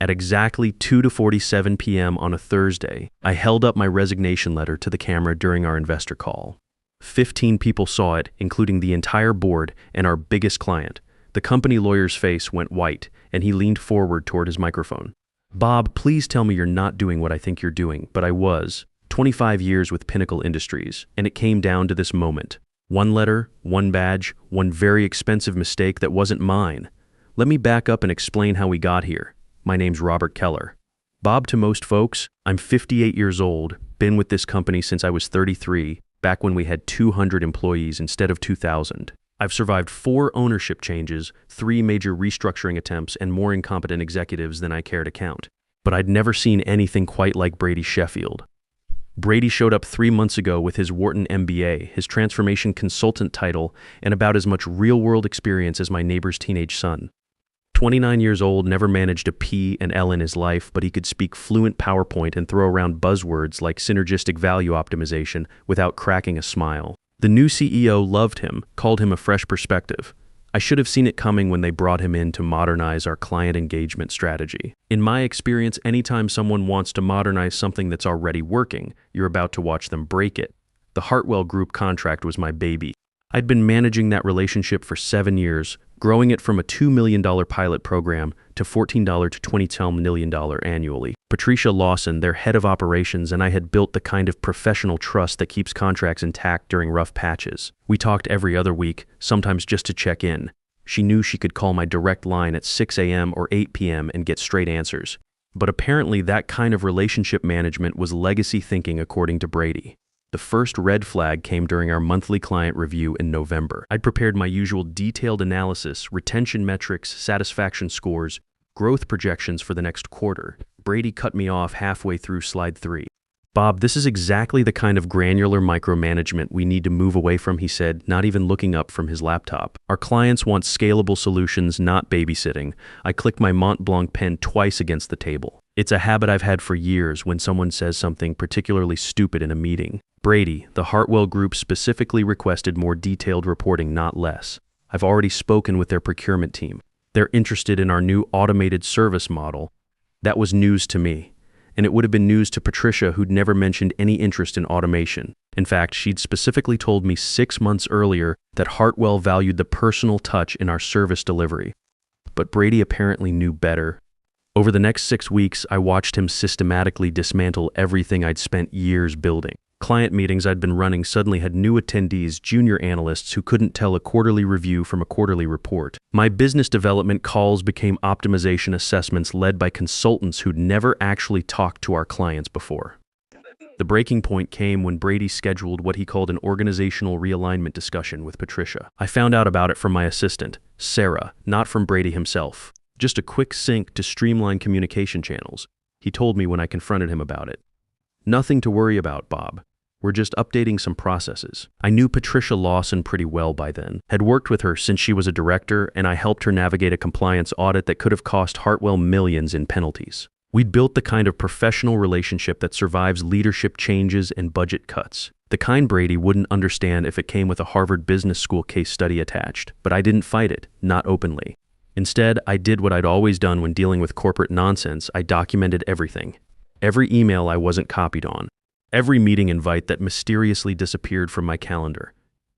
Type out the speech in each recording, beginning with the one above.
At exactly 2:47 p.m. on a Thursday, I held up my resignation letter to the camera during our investor call. 15 people saw it, including the entire board and our biggest client. The company lawyer's face went white, and he leaned forward toward his microphone. "Bob, please tell me you're not doing what I think you're doing," but I was. 25 years with Pinnacle Industries, and it came down to this moment. One letter, one badge, one very expensive mistake that wasn't mine. Let me back up and explain how we got here. My name's Robert Keller. Bob to most folks, I'm 58 years old, been with this company since I was 33, back when we had 200 employees instead of 2,000. I've survived 4 ownership changes, 3 major restructuring attempts, and more incompetent executives than I care to count. But I'd never seen anything quite like Brady Sheffield. Brady showed up 3 months ago with his Wharton MBA, his transformation consultant title, and about as much real-world experience as my neighbor's teenage son. 29 years old, never managed a P and L in his life, but he could speak fluent PowerPoint and throw around buzzwords like synergistic value optimization without cracking a smile. The new CEO loved him, called him a fresh perspective. I should have seen it coming when they brought him in to modernize our client engagement strategy. In my experience, anytime someone wants to modernize something that's already working, you're about to watch them break it. The Hartwell Group contract was my baby. I'd been managing that relationship for 7 years, growing it from a $2 million pilot program to $14 to $22 million annually. Patricia Lawson, their head of operations, and I had built the kind of professional trust that keeps contracts intact during rough patches. We talked every other week, sometimes just to check in. She knew she could call my direct line at 6 a.m. or 8 p.m. and get straight answers. But apparently that kind of relationship management was legacy thinking according to Brady. The first red flag came during our monthly client review in November. I'd prepared my usual detailed analysis, retention metrics, satisfaction scores, growth projections for the next quarter. Brady cut me off halfway through slide 3. "Bob, this is exactly the kind of granular micromanagement we need to move away from," he said, not even looking up from his laptop. "Our clients want scalable solutions, not babysitting." I clicked my Mont Blanc pen twice against the table. It's a habit I've had for years when someone says something particularly stupid in a meeting. Brady, the Hartwell Group specifically requested more detailed reporting, not less. I've already spoken with their procurement team. They're interested in our new automated service model. That was news to me. And it would have been news to Patricia, who'd never mentioned any interest in automation. In fact, she'd specifically told me 6 months earlier that Hartwell valued the personal touch in our service delivery. But Brady apparently knew better. Over the next 6 weeks, I watched him systematically dismantle everything I'd spent years building. Client meetings I'd been running suddenly had new attendees, junior analysts who couldn't tell a quarterly review from a quarterly report. My business development calls became optimization assessments led by consultants who'd never actually talked to our clients before. The breaking point came when Brady scheduled what he called an organizational realignment discussion with Patricia. I found out about it from my assistant, Sarah, not from Brady himself. Just a quick sync to streamline communication channels. He told me when I confronted him about it. "Nothing to worry about, Bob. We're just updating some processes." I knew Patricia Lawson pretty well by then, had worked with her since she was a director, and I helped her navigate a compliance audit that could have cost Hartwell millions in penalties. We'd built the kind of professional relationship that survives leadership changes and budget cuts. The kind Brady wouldn't understand if it came with a Harvard Business School case study attached, but I didn't fight it, not openly. Instead, I did what I'd always done when dealing with corporate nonsense. I documented everything. Every email I wasn't copied on. Every meeting invite that mysteriously disappeared from my calendar.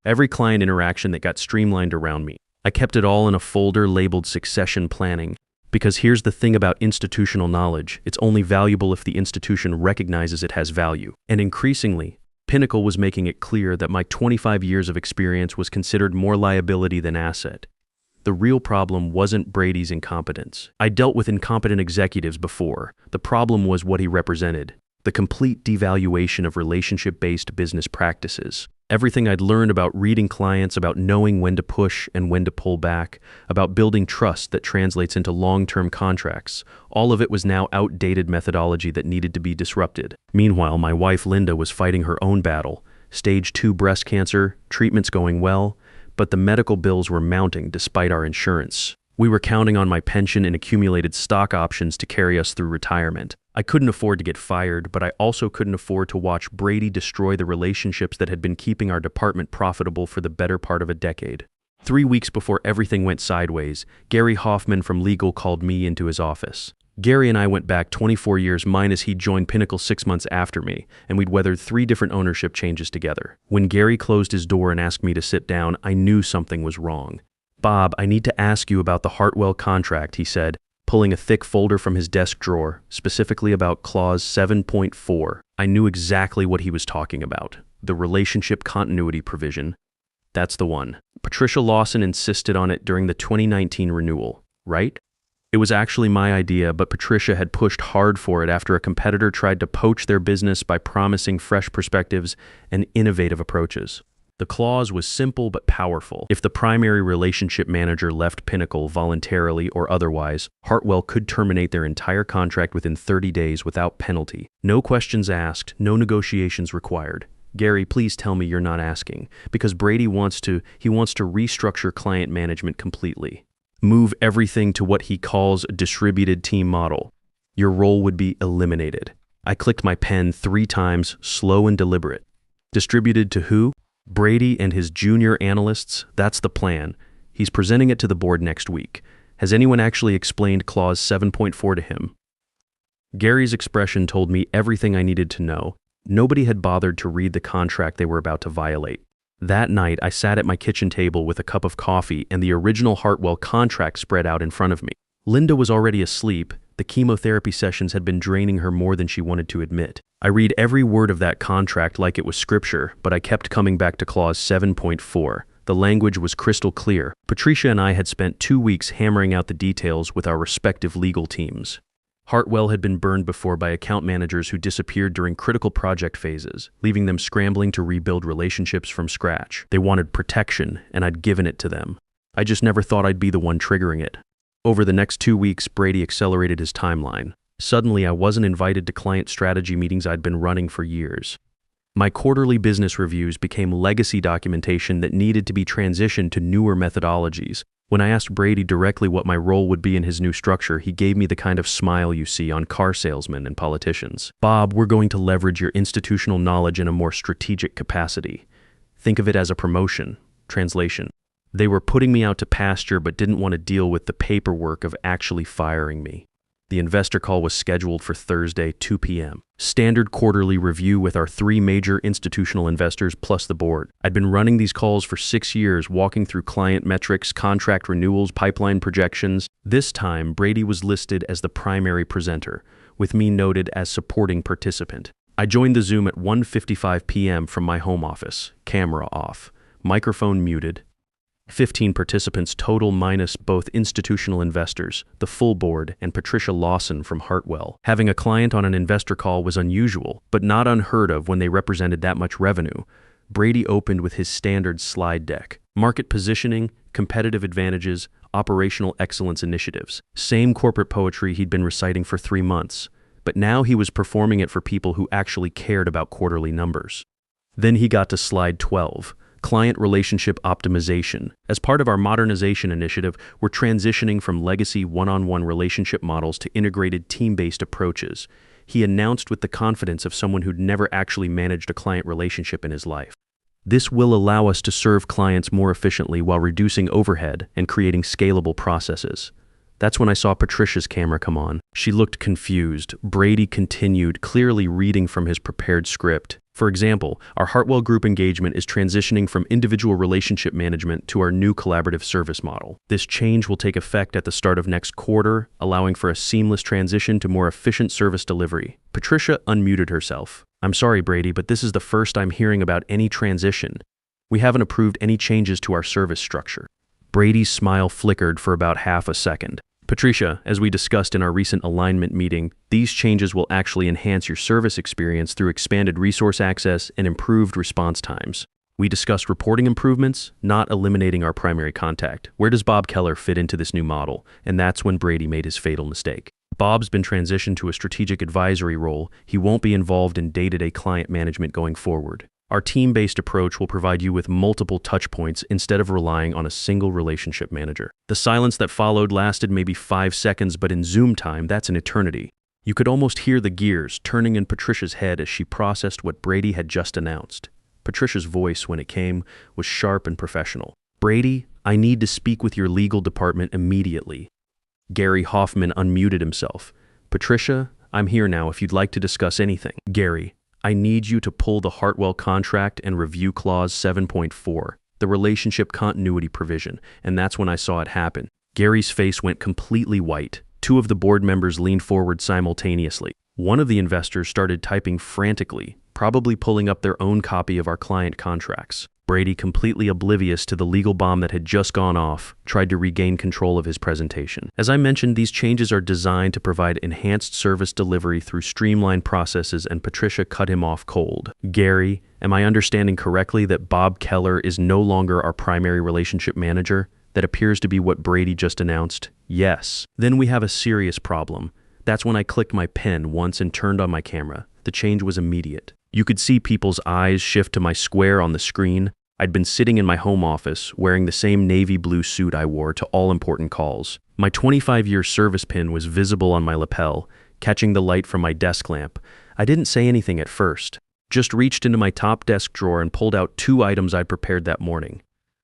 Every client interaction that got streamlined around me. I kept it all in a folder labeled succession planning. Because here's the thing about institutional knowledge, it's only valuable if the institution recognizes it has value. And increasingly, Pinnacle was making it clear that my 25 years of experience was considered more liability than asset. The real problem wasn't Brady's incompetence. I dealt with incompetent executives before. The problem was what he represented. The complete devaluation of relationship-based business practices. Everything I'd learned about reading clients, about knowing when to push and when to pull back, about building trust that translates into long-term contracts, all of it was now outdated methodology that needed to be disrupted. Meanwhile, my wife Linda was fighting her own battle. Stage 2 breast cancer, treatments going well, but the medical bills were mounting despite our insurance. We were counting on my pension and accumulated stock options to carry us through retirement. I couldn't afford to get fired, but I also couldn't afford to watch Brady destroy the relationships that had been keeping our department profitable for the better part of a decade. 3 weeks before everything went sideways, Gary Hoffman from legal called me into his office. Gary and I went back 24 years minus he joined Pinnacle 6 months after me, and we'd weathered 3 different ownership changes together. When Gary closed his door and asked me to sit down, I knew something was wrong. "Bob, I need to ask you about the Hartwell contract," he said, pulling a thick folder from his desk drawer, specifically about Clause 7.4. I knew exactly what he was talking about. The relationship continuity provision. That's the one. Patricia Lawson insisted on it during the 2019 renewal, right? It was actually my idea, but Patricia had pushed hard for it after a competitor tried to poach their business by promising fresh perspectives and innovative approaches. The clause was simple but powerful. If the primary relationship manager left Pinnacle voluntarily or otherwise, Hartwell could terminate their entire contract within 30 days without penalty. No questions asked, no negotiations required. Gary, please tell me you're not asking, because Brady wants to restructure client management completely. Move everything to what he calls a distributed team model. Your role would be eliminated. I clicked my pen 3 times, slow and deliberate. Distributed to who? Brady and his junior analysts. That's the plan. He's presenting it to the board next week. Has anyone actually explained Clause 7.4 to him? Gary's expression told me everything I needed to know. Nobody had bothered to read the contract they were about to violate. That night, I sat at my kitchen table with a cup of coffee and the original Hartwell contract spread out in front of me. Linda was already asleep. The chemotherapy sessions had been draining her more than she wanted to admit. I read every word of that contract like it was scripture, but I kept coming back to Clause 7.4. The language was crystal clear. Patricia and I had spent 2 weeks hammering out the details with our respective legal teams. Hartwell had been burned before by account managers who disappeared during critical project phases, leaving them scrambling to rebuild relationships from scratch. They wanted protection, and I'd given it to them. I just never thought I'd be the one triggering it. Over the next 2 weeks, Brady accelerated his timeline. Suddenly, I wasn't invited to client strategy meetings I'd been running for years. My quarterly business reviews became legacy documentation that needed to be transitioned to newer methodologies. When I asked Brady directly what my role would be in his new structure, he gave me the kind of smile you see on car salesmen and politicians. "Bob, we're going to leverage your institutional knowledge in a more strategic capacity. Think of it as a promotion." Translation. They were putting me out to pasture but didn't want to deal with the paperwork of actually firing me. The investor call was scheduled for Thursday, 2 p.m. Standard quarterly review with our 3 major institutional investors plus the board. I'd been running these calls for 6 years, walking through client metrics, contract renewals, pipeline projections. This time, Brady was listed as the primary presenter, with me noted as supporting participant. I joined the Zoom at 1:55 p.m. from my home office, camera off, microphone muted. 15 participants total minus both institutional investors, the full board, and Patricia Lawson from Hartwell. Having a client on an investor call was unusual, but not unheard of when they represented that much revenue. Brady opened with his standard slide deck. Market positioning, competitive advantages, operational excellence initiatives. Same corporate poetry he'd been reciting for 3 months, but now he was performing it for people who actually cared about quarterly numbers. Then he got to slide 12. Client relationship optimization. As part of our modernization initiative, we're transitioning from legacy one-on-one relationship models to integrated team-based approaches. He announced with the confidence of someone who'd never actually managed a client relationship in his life. This will allow us to serve clients more efficiently while reducing overhead and creating scalable processes. That's when I saw Patricia's camera come on. She looked confused. Brady continued, clearly reading from his prepared script. For example, our Hartwell Group engagement is transitioning from individual relationship management to our new collaborative service model. This change will take effect at the start of next quarter, allowing for a seamless transition to more efficient service delivery. Patricia unmuted herself. "I'm sorry, Brady, but this is the first I'm hearing about any transition. We haven't approved any changes to our service structure." Brady's smile flickered for about half a second. "Patricia, as we discussed in our recent alignment meeting, these changes will actually enhance your service experience through expanded resource access and improved response times. We discussed reporting improvements, not eliminating our primary contact. Where does Bob Keller fit into this new model?" And that's when Brady made his fatal mistake. Bob's been transitioned to a strategic advisory role. He won't be involved in day-to-day client management going forward. Our team-based approach will provide you with multiple touchpoints instead of relying on a single relationship manager. The silence that followed lasted maybe 5 seconds, but in Zoom time, that's an eternity. You could almost hear the gears turning in Patricia's head as she processed what Brady had just announced. Patricia's voice, when it came, was sharp and professional. "Brady, I need to speak with your legal department immediately." Gary Hoffman unmuted himself. Patricia, I'm here now if you'd like to discuss anything. Gary, I need you to pull the Hartwell contract and review clause 7.4, the relationship continuity provision, and that's when I saw it happen. Gary's face went completely white. Two of the board members leaned forward simultaneously. One of the investors started typing frantically, probably pulling up their own copy of our client contracts. Brady, completely oblivious to the legal bomb that had just gone off, tried to regain control of his presentation. As I mentioned, these changes are designed to provide enhanced service delivery through streamlined processes, and Patricia cut him off cold. Gary, am I understanding correctly that Bob Keller is no longer our primary relationship manager? That appears to be what Brady just announced. Yes. Then we have a serious problem. That's when I clicked my pen once and turned on my camera. The change was immediate. You could see people's eyes shift to my square on the screen. I'd been sitting in my home office, wearing the same navy blue suit I wore to all important calls. My 25-year service pin was visible on my lapel, catching the light from my desk lamp. I didn't say anything at first, just reached into my top desk drawer and pulled out 2 items I'd prepared that morning.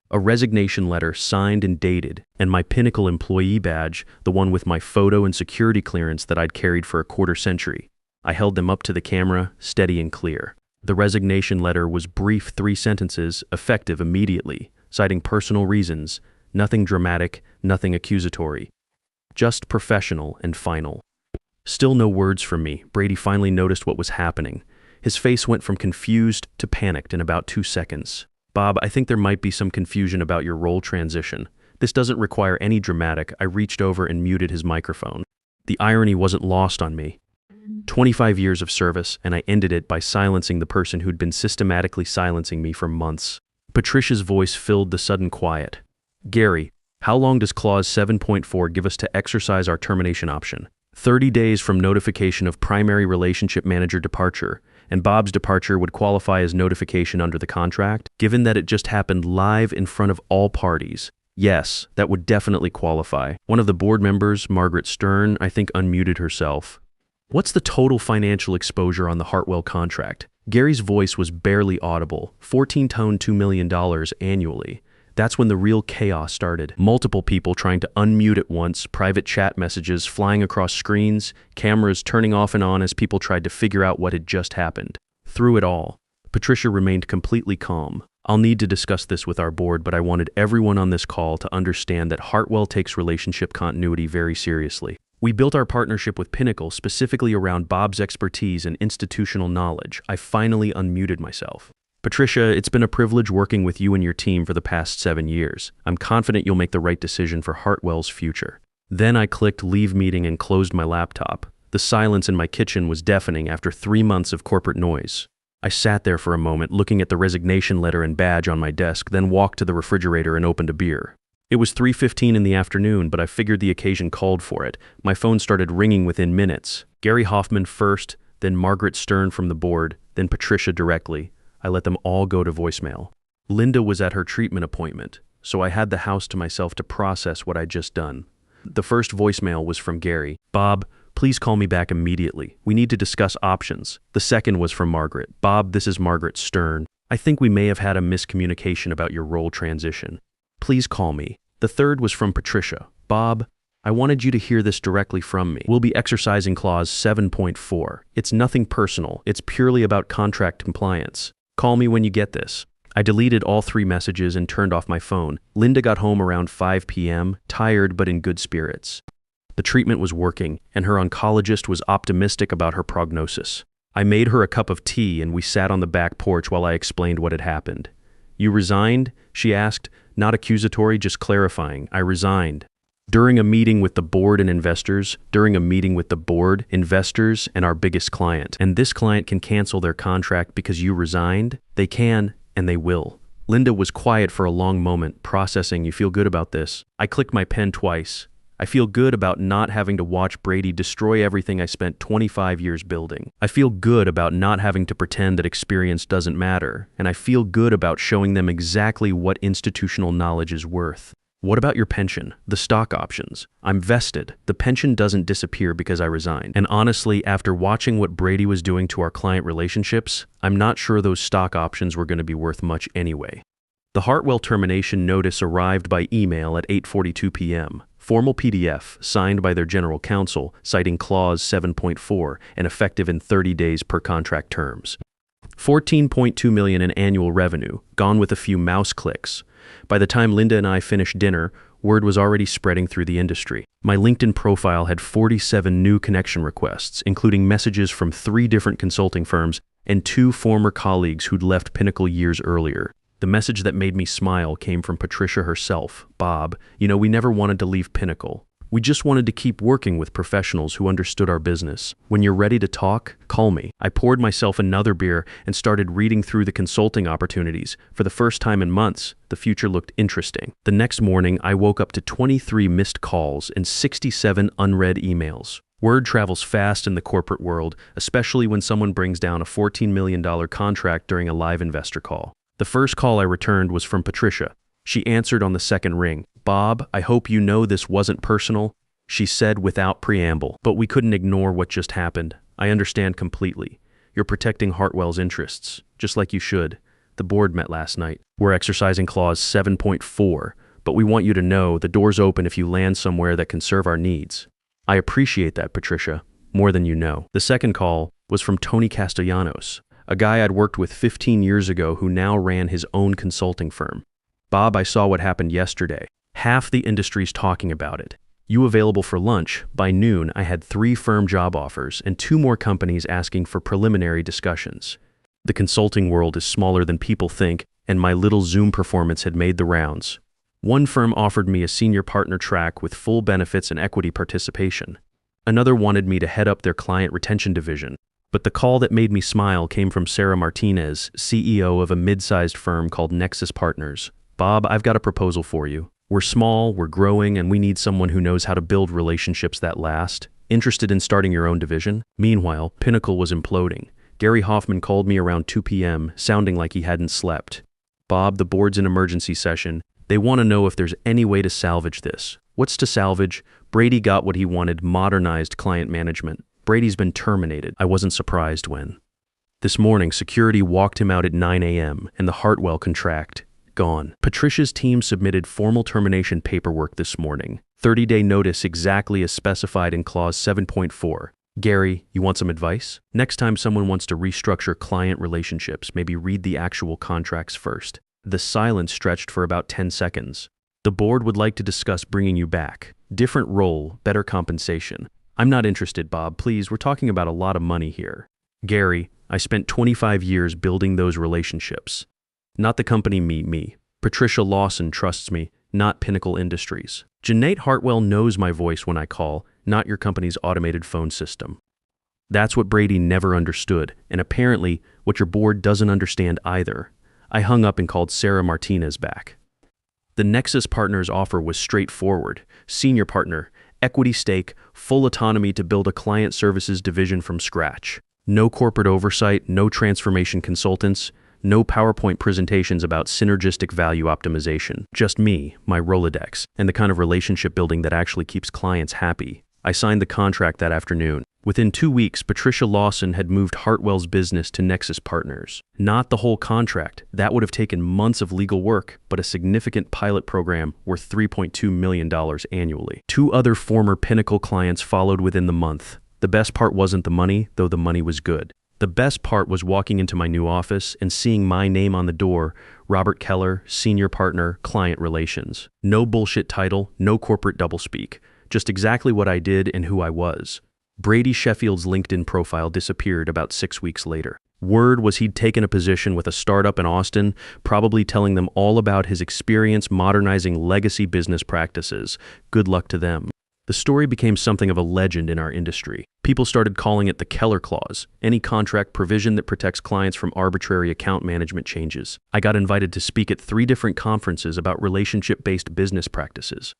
A resignation letter signed and dated, and my Pinnacle employee badge, the one with my photo and security clearance that I'd carried for a quarter century. I held them up to the camera, steady and clear. The resignation letter was brief 3 sentences, effective immediately, citing personal reasons, nothing dramatic, nothing accusatory. Just professional and final. Still no words from me. Brady finally noticed what was happening. His face went from confused to panicked in about 2 seconds. Bob, I think there might be some confusion about your role transition. This doesn't require any dramatic. I reached over and muted his microphone. The irony wasn't lost on me. 25 years of service, and I ended it by silencing the person who'd been systematically silencing me for months. Patricia's voice filled the sudden quiet. Gary, how long does clause 7.4 give us to exercise our termination option? 30 days from notification of primary relationship manager departure, and Bob's departure would qualify as notification under the contract, given that it just happened live in front of all parties. Yes, that would definitely qualify. One of the board members, Margaret Stern, I think unmuted herself. What's the total financial exposure on the Hartwell contract? Gary's voice was barely audible. 14-tone $2 million annually. That's when the real chaos started. Multiple people trying to unmute at once, private chat messages flying across screens, cameras turning off and on as people tried to figure out what had just happened. Through it all, Patricia remained completely calm. I'll need to discuss this with our board, but I wanted everyone on this call to understand that Hartwell takes relationship continuity very seriously. We built our partnership with Pinnacle specifically around Bob's expertise and institutional knowledge. I finally unmuted myself. Patricia, it's been a privilege working with you and your team for the past 7 years. I'm confident you'll make the right decision for Hartwell's future. Then I clicked leave meeting and closed my laptop. The silence in my kitchen was deafening after 3 months of corporate noise. I sat there for a moment looking at the resignation letter and badge on my desk, then walked to the refrigerator and opened a beer. It was 3:15 in the afternoon, but I figured the occasion called for it. My phone started ringing within minutes. Gary Hoffman first, then Margaret Stern from the board, then Patricia directly. I let them all go to voicemail. Linda was at her treatment appointment, so I had the house to myself to process what I'd just done. The first voicemail was from Gary. Bob, please call me back immediately. We need to discuss options. The second was from Margaret. Bob, this is Margaret Stern. I think we may have had a miscommunication about your role transition. Please call me. The third was from Patricia. Bob, I wanted you to hear this directly from me. We'll be exercising clause 7.4. It's nothing personal. It's purely about contract compliance. Call me when you get this. I deleted all 3 messages and turned off my phone. Linda got home around 5 p.m., tired but in good spirits. The treatment was working, and her oncologist was optimistic about her prognosis. I made her a cup of tea and we sat on the back porch while I explained what had happened. You resigned? She asked. Not accusatory, just clarifying. I resigned. During a meeting with the board and investors, and our biggest client. And this client can cancel their contract because you resigned? They can, and they will. Linda was quiet for a long moment, processing. You feel good about this? I clicked my pen twice. I feel good about not having to watch Brady destroy everything I spent 25 years building. I feel good about not having to pretend that experience doesn't matter, and I feel good about showing them exactly what institutional knowledge is worth. What about your pension? The stock options? I'm vested. The pension doesn't disappear because I resigned. And honestly, after watching what Brady was doing to our client relationships, I'm not sure those stock options were going to be worth much anyway. The Hartwell termination notice arrived by email at 8:42 p.m. Formal PDF signed by their general counsel, citing Clause 7.4 and effective in 30 days per contract terms. 14.2 million in annual revenue, gone with a few mouse clicks. By the time Linda and I finished dinner, word was already spreading through the industry. My LinkedIn profile had 47 new connection requests, including messages from 3 different consulting firms and 2 former colleagues who'd left Pinnacle years earlier. The message that made me smile came from Patricia herself. Bob, we never wanted to leave Pinnacle. We just wanted to keep working with professionals who understood our business. When you're ready to talk, call me. I poured myself another beer and started reading through the consulting opportunities. For the first time in months, the future looked interesting. The next morning, I woke up to 23 missed calls and 67 unread emails. Word travels fast in the corporate world, especially when someone brings down a $14 million contract during a live investor call. The first call I returned was from Patricia. She answered on the second ring. Bob, I hope you know this wasn't personal, she said without preamble. But we couldn't ignore what just happened. I understand completely. You're protecting Hartwell's interests, just like you should. The board met last night. We're exercising Clause 7.4, but we want you to know the door's open if you land somewhere that can serve our needs. I appreciate that, Patricia, more than you know. The second call was from Tony Castellanos, a guy I'd worked with 15 years ago who now ran his own consulting firm. Bob, I saw what happened yesterday. Half the industry's talking about it. You available for lunch? By noon, I had 3 firm job offers and 2 more companies asking for preliminary discussions. The consulting world is smaller than people think, and my little Zoom performance had made the rounds. One firm offered me a senior partner track with full benefits and equity participation. Another wanted me to head up their client retention division. But the call that made me smile came from Sarah Martinez, CEO of a mid-sized firm called Nexus Partners. Bob, I've got a proposal for you. We're small, we're growing, and we need someone who knows how to build relationships that last. Interested in starting your own division? Meanwhile, Pinnacle was imploding. Gary Hoffman called me around 2 p.m., sounding like he hadn't slept. Bob, the board's in emergency session. They want to know if there's any way to salvage this. What's to salvage? Brady got what he wanted, modernized client management. Brady's been terminated. I wasn't surprised when. This morning, security walked him out at 9 a.m., and the Hartwell contract. Gone. Patricia's team submitted formal termination paperwork this morning. 30-day notice exactly as specified in Clause 7.4. Gary, you want some advice? Next time someone wants to restructure client relationships, maybe read the actual contracts first. The silence stretched for about 10 seconds. The board would like to discuss bringing you back. Different role, better compensation. I'm not interested, Bob. Please, we're talking about a lot of money here. Gary, I spent 25 years building those relationships. Not the company me. Patricia Lawson trusts me, not Pinnacle Industries. Janae Hartwell knows my voice when I call, not your company's automated phone system. That's what Brady never understood, and apparently what your board doesn't understand either. I hung up and called Sarah Martinez back. The Nexus Partners offer was straightforward. Senior partner, equity stake, full autonomy to build a client services division from scratch. No corporate oversight, no transformation consultants, no PowerPoint presentations about synergistic value optimization. Just me, my Rolodex, and the kind of relationship building that actually keeps clients happy. I signed the contract that afternoon. Within 2 weeks, Patricia Lawson had moved Hartwell's business to Nexus Partners. Not the whole contract. That would have taken months of legal work, but a significant pilot program worth $3.2 million annually. 2 other former Pinnacle clients followed within the month. The best part wasn't the money, though the money was good. The best part was walking into my new office and seeing my name on the door, Robert Keller, Senior Partner, Client Relations. No bullshit title, no corporate doublespeak. Just exactly what I did and who I was. Brady Sheffield's LinkedIn profile disappeared about 6 weeks later. Word was he'd taken a position with a startup in Austin, probably telling them all about his experience modernizing legacy business practices. Good luck to them. The story became something of a legend in our industry. People started calling it the Keller Clause, any contract provision that protects clients from arbitrary account management changes. I got invited to speak at 3 different conferences about relationship-based business practices.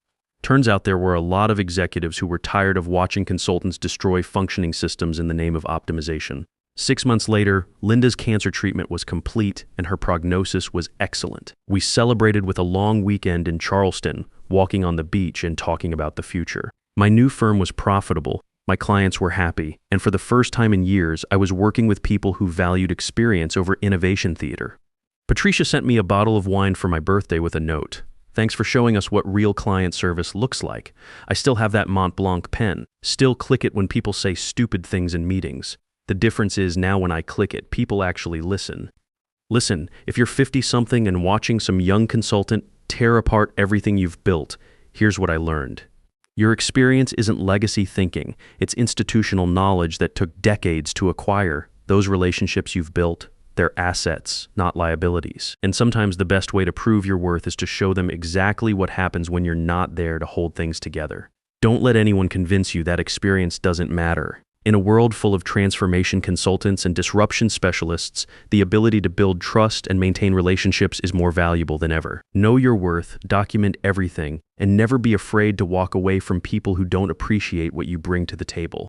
Turns out there were a lot of executives who were tired of watching consultants destroy functioning systems in the name of optimization. 6 months later, Linda's cancer treatment was complete and her prognosis was excellent. We celebrated with a long weekend in Charleston, walking on the beach and talking about the future. My new firm was profitable, my clients were happy, and for the first time in years, I was working with people who valued experience over innovation theater. Patricia sent me a bottle of wine for my birthday with a note. Thanks for showing us what real client service looks like. I still have that Mont Blanc pen. Still click it when people say stupid things in meetings. The difference is now when I click it, people actually listen. Listen, if you're 50-something and watching some young consultant tear apart everything you've built, here's what I learned. Your experience isn't legacy thinking. It's institutional knowledge that took decades to acquire. Those relationships you've built, they're assets, not liabilities. And sometimes the best way to prove your worth is to show them exactly what happens when you're not there to hold things together. Don't let anyone convince you that experience doesn't matter. In a world full of transformation consultants and disruption specialists, the ability to build trust and maintain relationships is more valuable than ever. Know your worth, document everything, and never be afraid to walk away from people who don't appreciate what you bring to the table.